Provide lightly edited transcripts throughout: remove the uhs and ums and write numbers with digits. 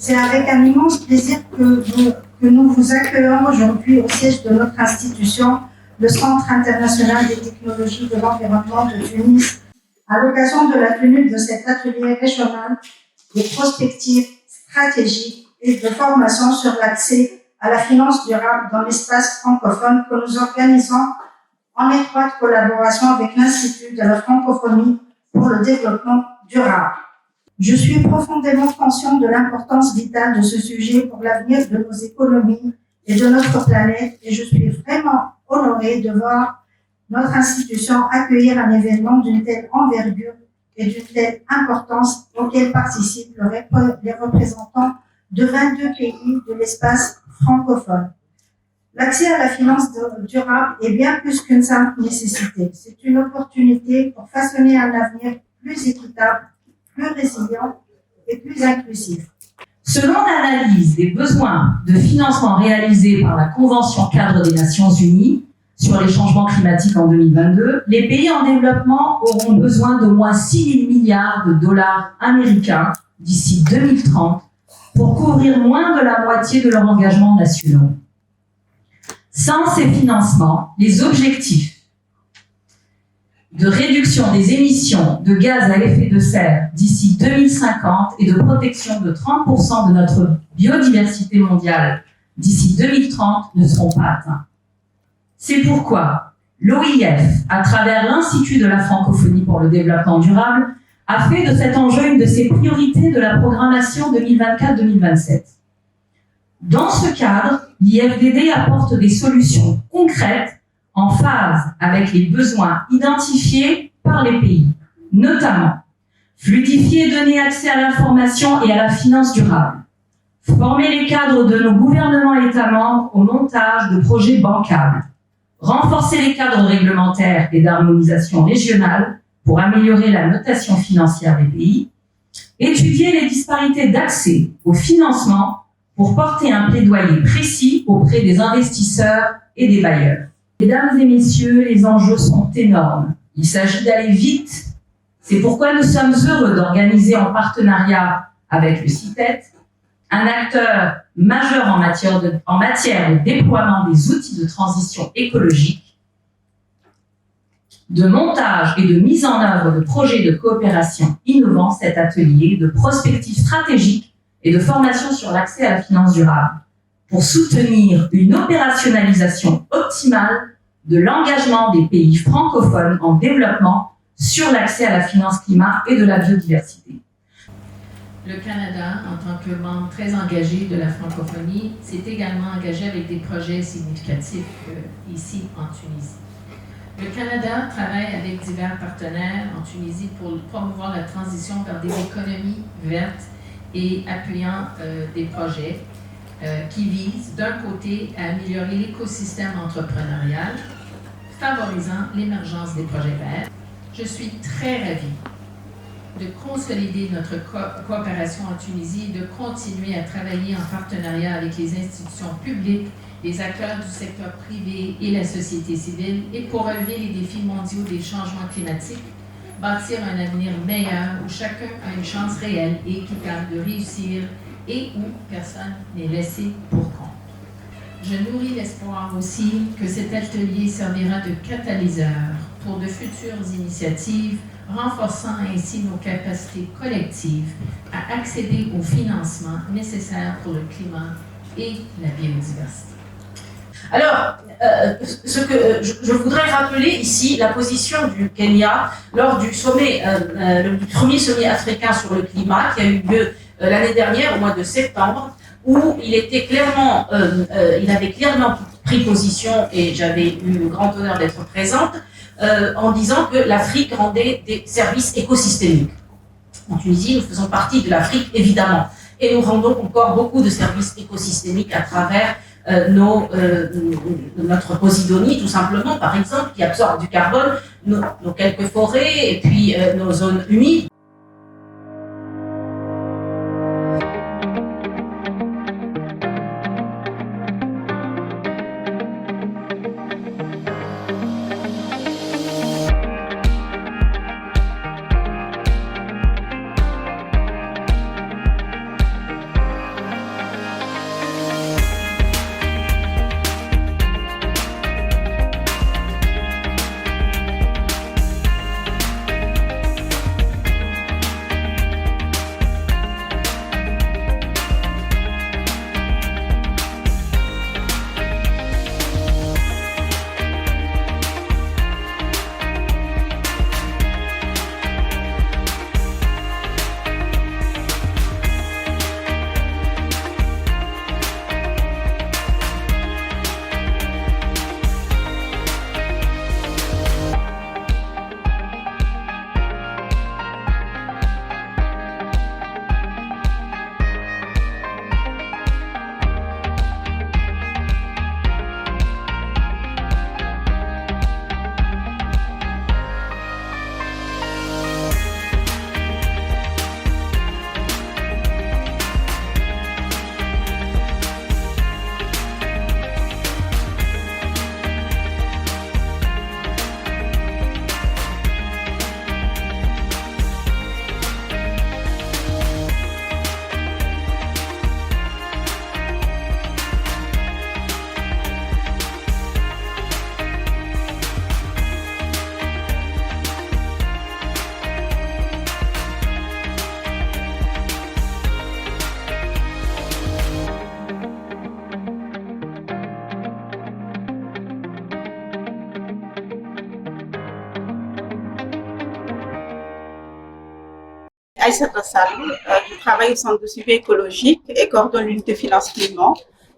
C'est avec un immense plaisir que nous vous accueillons aujourd'hui au siège de notre institution, le Centre international des technologies de l'environnement de Tunis, à l'occasion de la tenue de cet atelier régional de prospective stratégique et de formation sur l'accès à la finance durable dans l'espace francophone que nous organisons en étroite collaboration avec l'Institut de la francophonie pour le développement durable. Je suis profondément consciente de l'importance vitale de ce sujet pour l'avenir de nos économies et de notre planète, et je suis vraiment honorée de voir notre institution accueillir un événement d'une telle envergure et d'une telle importance auquel participent les représentants de 22 pays de l'espace francophone. L'accès à la finance durable est bien plus qu'une simple nécessité. C'est une opportunité pour façonner un avenir plus équitable, plus résilient et plus inclusif. Selon l'analyse des besoins de financement réalisés par la Convention cadre des Nations Unies sur les changements climatiques en 2022, les pays en développement auront besoin d'au moins 6 000 milliards de dollars américains d'ici 2030 pour couvrir moins de la moitié de leurs engagements nationaux. Sans ces financements, les objectifs de réduction des émissions de gaz à effet de serre d'ici 2050 et de protection de 30% de notre biodiversité mondiale d'ici 2030 ne seront pas atteints. C'est pourquoi l'OIF, à travers l'Institut de la francophonie pour le développement durable, a fait de cet enjeu une de ses priorités de la programmation 2024-2027. Dans ce cadre, l'IFDD apporte des solutions concrètes en phase avec les besoins identifiés par les pays, notamment fluidifier et donner accès à l'information et à la finance durable, former les cadres de nos gouvernements et États membres au montage de projets bancables, renforcer les cadres réglementaires et d'harmonisation régionale pour améliorer la notation financière des pays, étudier les disparités d'accès au financement pour porter un plaidoyer précis auprès des investisseurs et des bailleurs. Mesdames et messieurs, les enjeux sont énormes. Il s'agit d'aller vite. C'est pourquoi nous sommes heureux d'organiser en partenariat avec le CITET, un acteur majeur en matière de déploiement des outils de transition écologique, de montage et de mise en œuvre de projets de coopération innovants, cet atelier de prospective stratégique et de formation sur l'accès à la finance durable, pour soutenir une opérationnalisation optimale de l'engagement des pays francophones en développement sur l'accès à la finance climat et de la biodiversité. Le Canada, en tant que membre très engagé de la francophonie, s'est également engagé avec des projets significatifs ici en Tunisie. Le Canada travaille avec divers partenaires en Tunisie pour promouvoir la transition vers des économies vertes et appuyant des projets qui visent d'un côté à améliorer l'écosystème entrepreneurial, favorisant l'émergence des projets verts. Je suis très ravie de consolider notre coopération en Tunisie et de continuer à travailler en partenariat avec les institutions publiques, les acteurs du secteur privé et la société civile, et pour relever les défis mondiaux des changements climatiques, bâtir un avenir meilleur où chacun a une chance réelle et équitable de réussir et où personne n'est laissé pour compte. Je nourris l'espoir aussi que cet atelier servira de catalyseur pour de futures initiatives, renforçant ainsi nos capacités collectives à accéder au financement nécessaire pour le climat et la biodiversité. Alors, ce que je voudrais rappeler ici, la position du Kenya lors du sommet, du premier sommet africain sur le climat qui a eu lieu l'année dernière, au mois de septembre, où il avait clairement pris position, et j'avais eu le grand honneur d'être présente, en disant que l'Afrique rendait des services écosystémiques. En Tunisie, nous faisons partie de l'Afrique, évidemment, et nous rendons encore beaucoup de services écosystémiques à travers notre Posidonie, tout simplement, par exemple, qui absorbe du carbone, nos quelques forêts et puis nos zones humides. Aïssata Sall. Je travaille au Centre de suivi écologique et coordonne l'unité finance climat,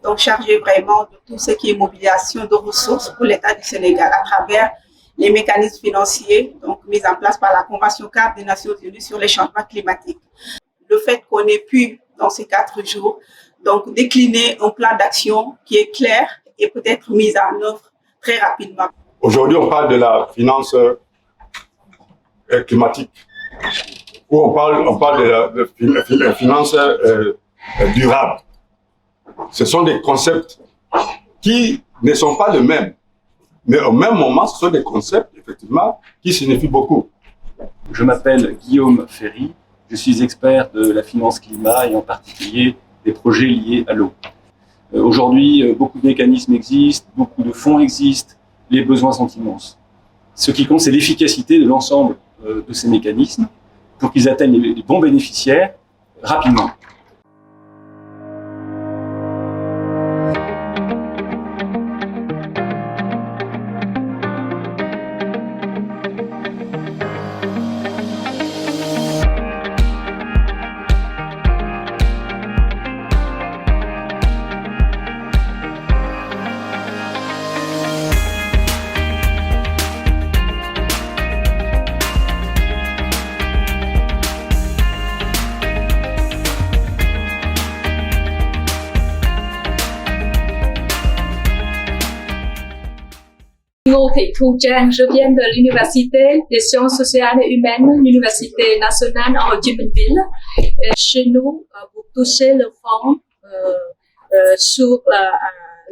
donc chargée vraiment de tout ce qui est mobilisation de ressources pour l'État du Sénégal à travers les mécanismes financiers donc mis en place par la Convention cadre des Nations Unies sur les changements climatiques. Le fait qu'on ait pu, dans ces 4 jours, donc décliner un plan d'action qui est clair et peut être mis en œuvre très rapidement. Aujourd'hui, on parle de la finance climatique, où on parle de la finance durable. Ce sont des concepts qui ne sont pas les mêmes, mais au même moment, ce sont des concepts, effectivement, qui signifient beaucoup. Je m'appelle Guillaume Ferry, je suis expert de la finance climat et en particulier des projets liés à l'eau. Aujourd'hui, beaucoup de mécanismes existent, beaucoup de fonds existent, les besoins sont immenses. Ce qui compte, c'est l'efficacité de l'ensemble de ces mécanismes pour qu'ils atteignent les bons bénéficiaires rapidement. Ngô Thị Thu Trang, je viens de l'Université des sciences sociales et humaines, l'Université nationale en Ho Chi Minh Ville. Chez nous, pour toucher le fond sur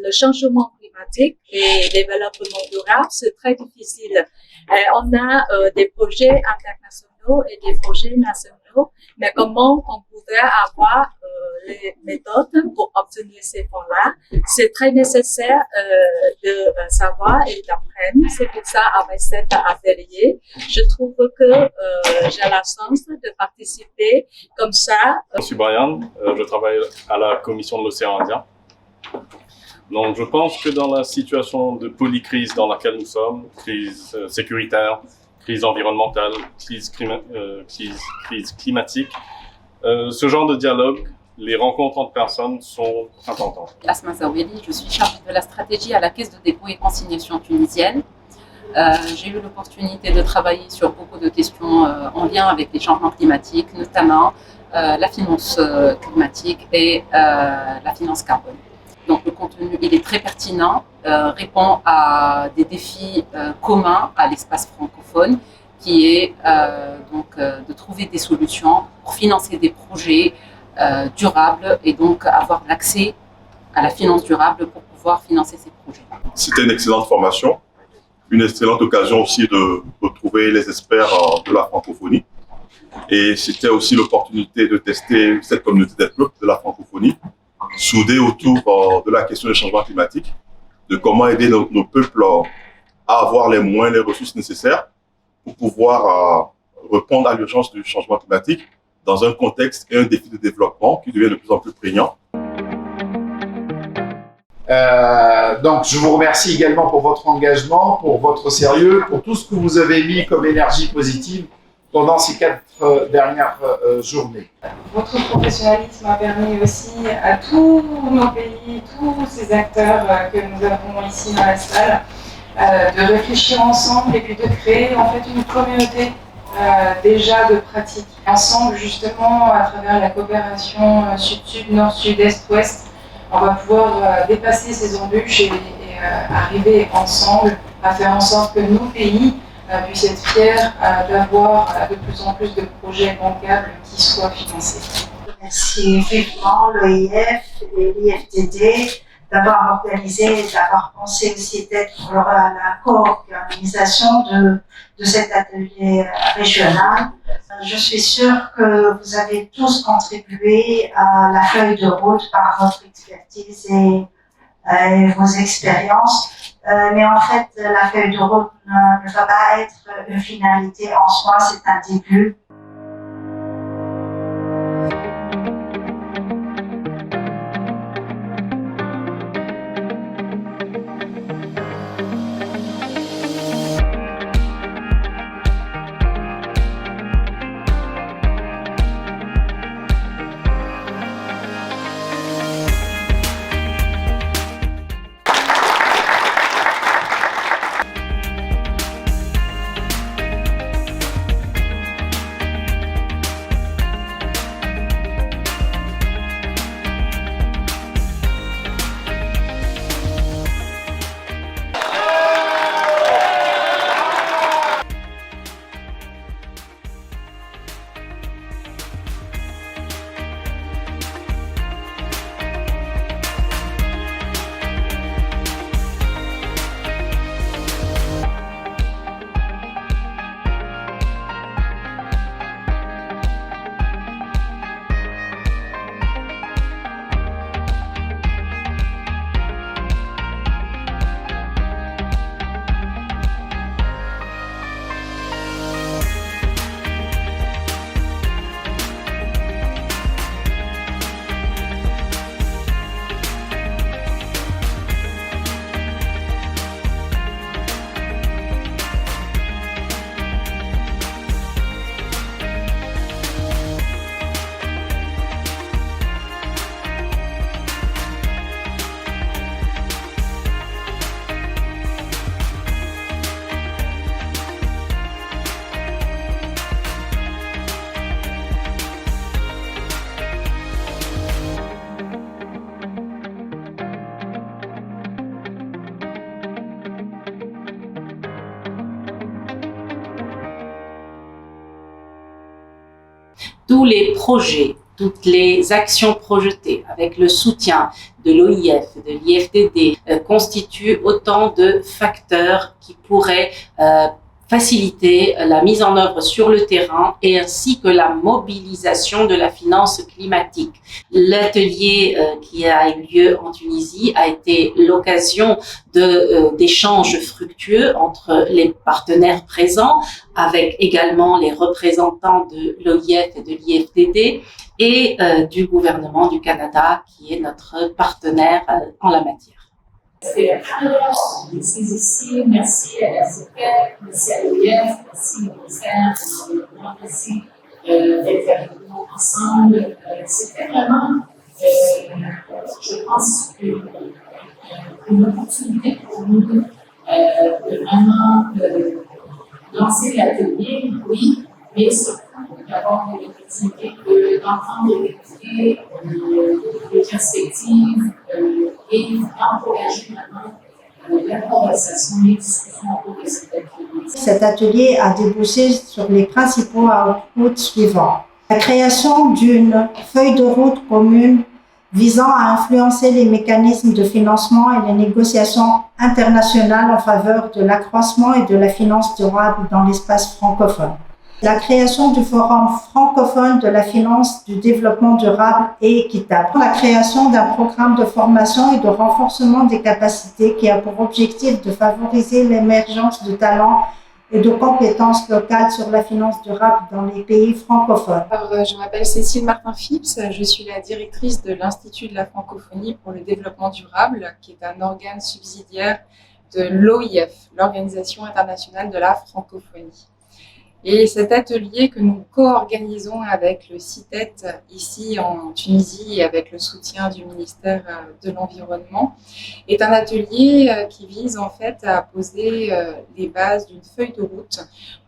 le changement climatique et le développement durable, c'est très difficile. On a des projets internationaux et des projets nationaux, mais comment on pourrait avoir les méthodes pour obtenir ces fonds-là, c'est très nécessaire de savoir et d'apprendre. C'est pour ça, avec cet atelier, je trouve que j'ai la chance de participer comme ça. Je suis Brian, je travaille à la Commission de l'océan Indien. Donc je pense que dans la situation de polycrise dans laquelle nous sommes, crise sécuritaire, crise environnementale, crise climatique, ce genre de dialogue, les rencontres entre personnes sont importantes. Asma Zaweli, je suis chargée de la stratégie à la Caisse de dépôt et consignation tunisienne. J'ai eu l'opportunité de travailler sur beaucoup de questions en lien avec les changements climatiques, notamment la finance climatique et la finance carbone. Donc le contenu, il est très pertinent, répond à des défis communs à l'espace francophone, qui est de trouver des solutions pour financer des projets durables et donc avoir l'accès à la finance durable pour pouvoir financer ces projets. C'était une excellente formation, une excellente occasion aussi de retrouver les experts de la francophonie. Et c'était aussi l'opportunité de tester cette communauté des peuples de la francophonie, soudée autour de la question du changement climatique, de comment aider nos peuples à avoir les moyens, les ressources nécessaires pour pouvoir répondre à l'urgence du changement climatique dans un contexte et un défi de développement qui devient de plus en plus prégnant. Donc, je vous remercie également pour votre engagement, pour votre sérieux, pour tout ce que vous avez mis comme énergie positive pendant ces 4 dernières journées. Votre professionnalisme a permis aussi à tous nos pays, tous ces acteurs que nous avons ici dans la salle, de réfléchir ensemble et puis de créer en fait une communauté déjà de pratique. Ensemble, justement, à travers la coopération sud-sud, nord-sud, est-ouest, on va pouvoir dépasser ces embûches et arriver ensemble à faire en sorte que nos pays puissent être fiers d'avoir de plus en plus de projets bancables qui soient financés. Merci vivement l'OIF et l'IFTD d'avoir organisé et d'avoir pensé aussi d'être à la co-organisation de cet atelier régional. Je suis sûre que vous avez tous contribué à la feuille de route par votre expertise et vos expériences. Mais en fait, la feuille de route ne va pas être une finalité en soi, c'est un début. tous les projets, toutes les actions projetées avec le soutien de l'OIF, de l'IFDD, constituent autant de facteurs qui pourraient faciliter la mise en œuvre sur le terrain et ainsi que la mobilisation de la finance climatique. L'atelier qui a eu lieu en Tunisie a été l'occasion d'échanges fructueux entre les partenaires présents, avec également les représentants de l'OIF et de l'IFDD et du gouvernement du Canada qui est notre partenaire en la matière. Je suis ici, merci à la CPEC, merci à l'OIF, merci au ministère, merci d'être avec nous ensemble. C'était vraiment, je pense, une opportunité pour nous de vraiment lancer l'atelier, oui, mais surtout d'avoir l'opportunité d'entendre et d'écouter les perspectives et d'encourager vraiment la conversation, les discussions au cours de cet atelier. Cet atelier a débouché sur les principaux outputs suivants. La création d'une feuille de route commune visant à influencer les mécanismes de financement et les négociations internationales en faveur de l'accroissement et de la finance durable dans l'espace francophone. La création du Forum francophone de la finance du développement durable et équitable. La création d'un programme de formation et de renforcement des capacités qui a pour objectif de favoriser l'émergence de talents et de compétences locales sur la finance durable dans les pays francophones. Alors, je m'appelle Cécile Martin-Phipps, je suis la directrice de l'Institut de la francophonie pour le développement durable, qui est un organe subsidiaire de l'OIF, l'Organisation internationale de la francophonie. Et cet atelier que nous co-organisons avec le CITET ici en Tunisie et avec le soutien du ministère de l'Environnement est un atelier qui vise en fait à poser les bases d'une feuille de route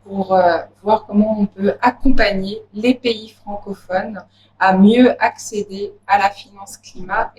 pour voir comment on peut accompagner les pays francophones à mieux accéder à la finance climat.